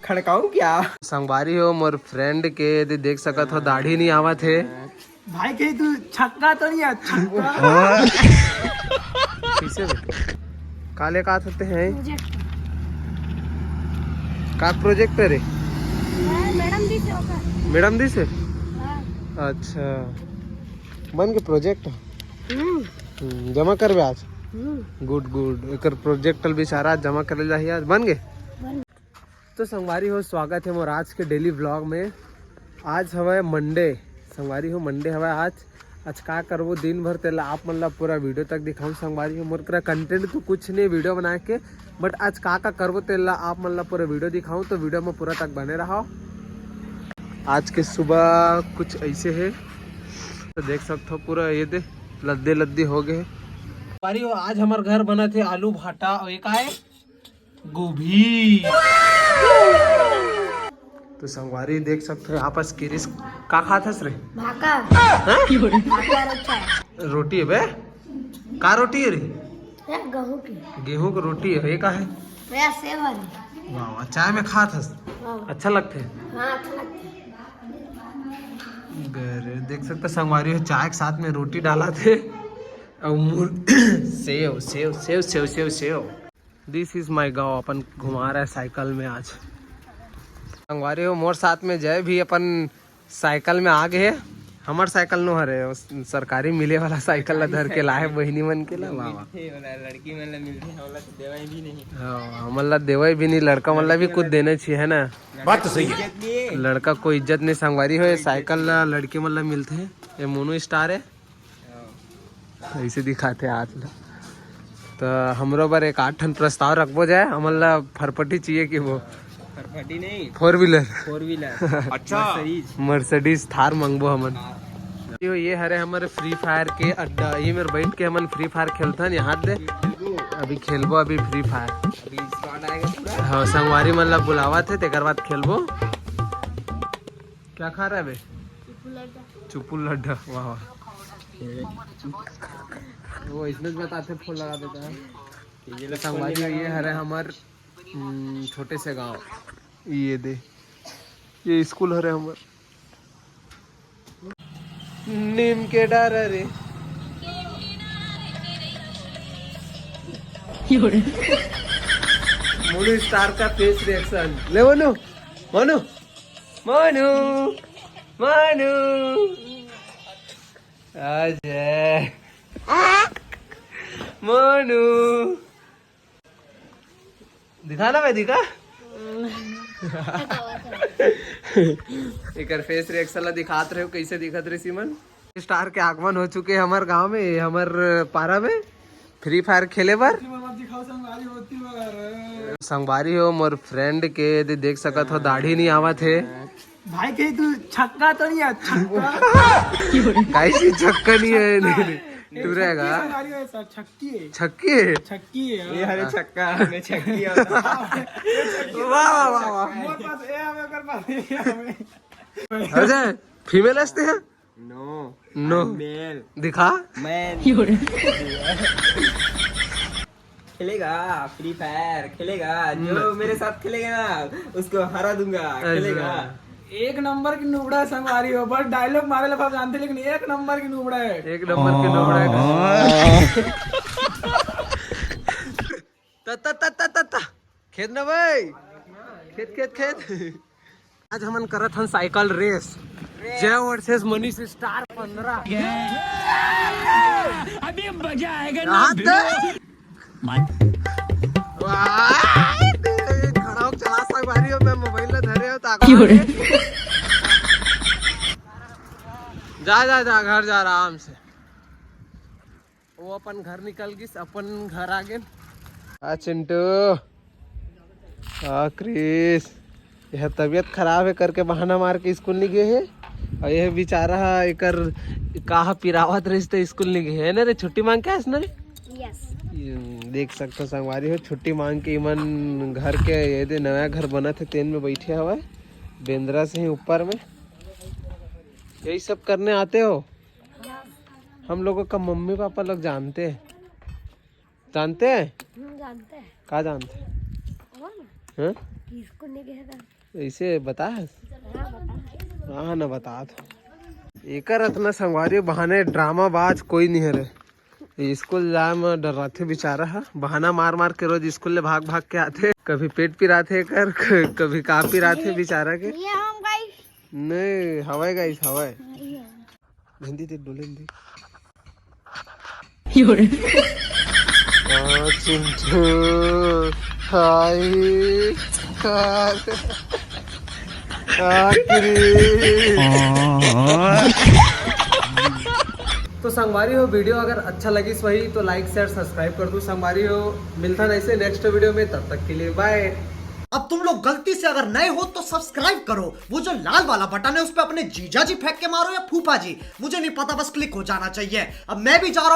खड़काऊ क्या संगवारी हो मोर फ्रेंड के देख सकत हो दाढ़ी नहीं आवत है भाई कहीं तू छक्का तो नहीं है छक्का किसे काले का होते हैं का प्रोजेक्टर है मैडम दी से अच्छा बन के प्रोजेक्ट जमा करबे आज गुड गुड एक प्रोजेक्ट बेचारा जमा कर ले आज बन गए। तो संगवारी हो स्वागत है मोर आज के डेली व्लॉग में। आज हवा मंडे संगवारी हो मंडे हवा आज का करबो दिन भर तेला आप मतलब पूरा वीडियो तक दिखाऊं संगवारी हो मोर करा कंटेंट तो कुछ नहीं वीडियो बना के बट आज का करबो तेला आप मतलब पूरा वीडियो दिखाऊं तो वीडियो में पूरा तक बने रहो। आज के सुबह कुछ ऐसे है तो देख सकते हो पूरा ये दे लद्दे हो गए संगवारी हो। आज हमारे घर बना थे आलू भाटा और एक आए गोभी। तो संगवारी देख सकते हो आपस किरिस का खाथस रे रोटी है बे का रोटी है रे गेहूं की रोटी है ये का है वाह चाय में खाथस अच्छा लगते देख सकते संगवारी हो चाय के साथ में रोटी डाला थे और save save save save save save. This is my गाँव अपन घुमा रहा है साइकिल में आज संगवारी हो मोर साथ में जय भी अपन साइकिल में आ गए। हमार साइकिल नो हरे सरकारी मिले वाला साइकिल ला धर के लाए बहिनी मन के ला वाह लड़की मन ला मिलते हमला तो देवई भी नहीं हमला देवई भी नहीं लड़का मन ला भी कुछ देने चाहिए है ना बात तो सही है लड़का को इज्जत नहीं संगवारी हो साइकिल ला लड़की मन ला मिलते हैं ये मोनो स्टार है ऐसे दिखाते आज ला। तो हमरो बार एक 8 प्रस्ताव रखबो जाए हमला फरपटी चाहिए कि वो फरफटी नहीं 4 व्हीलर अच्छा मर्सिडीज थार मंगबो हमन। ये हरे हमारे फ्री फायर के अड्डा ये मेरे बैठ के हमन फ्री फायर खेलथन यहाँ दे अभी खेलबो अभी फ्री फायर अभी स्क्वाड आएगा पूरा हाँ संगवारी मन ला बुलावा थे तेकर बाद खेलबो। क्या खा रहा है बे चुपुल लड्डा वाह वो इसमें बताते फूल लगा देता है ये संगवारी ये हरे हमार छोटे से गांव ये दे ये स्कूल हरे हमार नीम के डर रे मोनू स्टार का फेस रिएक्शन ले मनु मनु मनु मनु अजय मनु दिखा ना भाई दिखा एक फेस रिएक्शन ला दिखात रहे हो कैसे दिखत रहे सिमन। स्टार के आगमन हो चुके हमार गांव में हमार पारा में फ्री फायर खेले बार संगवारी हो मोर फ्रेंड के देख सकत हो दाढ़ी नहीं आवत है भाई कहीं तू छक्का तो नहीं है छक्का कैसी छक्का नहीं है तू रहेगा छक्की है छक्की है छक्की है ये हरे छक्का में छक्की होता वाह वाह वाह वाह मोर पास ए हमें कर पास अजय फीमेल हंसते हैं नो नो मेल दिखा मैन खेलेगा फ्री फायर खेलेगा जो मेरे साथ खेलेगा ना उसको हरा दूंगा खेलेगा एक नंबर की नुबड़ा संगवारी हो बस डायलॉग मारे लगा जानते लेकिन एक नंबर की नुबड़ा है एक नंबर की नुबड़ा है ता खेत ना भाई खेत खेत खेत आज हमन करत हन साइकिल रेस जय वर्सेस मनीष स्टार 15 अभी मजा आएगा ना खड़ा चला संगवारी हो मैं मोबाइल ला धरे हो ताका जा जा जा घर जा आराम से वो अपन घर निकल गई अपन घर आ गए चिंटू क्रिस यह तबीयत खराब है करके बहाना मार के स्कूल नहीं गए है और यह बेचारा एकर कहा पिरावत रही तो स्कूल नहीं गए है ना रे छुट्टी मांग के आस ना रे देख सकते हो संगवारी हो छुट्टी मांग के इमन घर के ये नया घर बना थे तेन में बैठे हुआ बेंद्रा से ही ऊपर में यही सब करने आते हो हम लोगों का मम्मी पापा लोग जानते हैं। जानते हैं? जानते हैं। क्या जानते हैं? हाँ? किसको नहीं कहता? ऐसे बता। हाँ ना बता तो। एकर इतना संगवारी बहाने ड्रामा बाज कोई नहीं है रे। स्कूल जाए में डर रहे थे बेचारा है। बहाना मार मार के रोज स्कूल ले भाग भाग के आते। कभी पेट पिराते कर, कभी का पिराते बेचारा के। ये हम गाइस नहीं हवाई गाइस हवाई हिंदी दे डोले हिंदी चिंटू हाय तो संगवारी हो वीडियो अगर अच्छा लगी सही तो लाइक शेयर सब्सक्राइब कर दो संगवारी हो। मिलता नहीं से नेक्स्ट वीडियो में, तब तक के लिए बाय। अब तुम लोग गलती से अगर नए हो तो सब्सक्राइब करो, वो जो लाल वाला बटन है उस पे अपने जीजा जी फेंक के मारो या फूफा जी, मुझे नहीं पता, बस क्लिक हो जाना चाहिए। अब मैं भी जा रहा हूँ।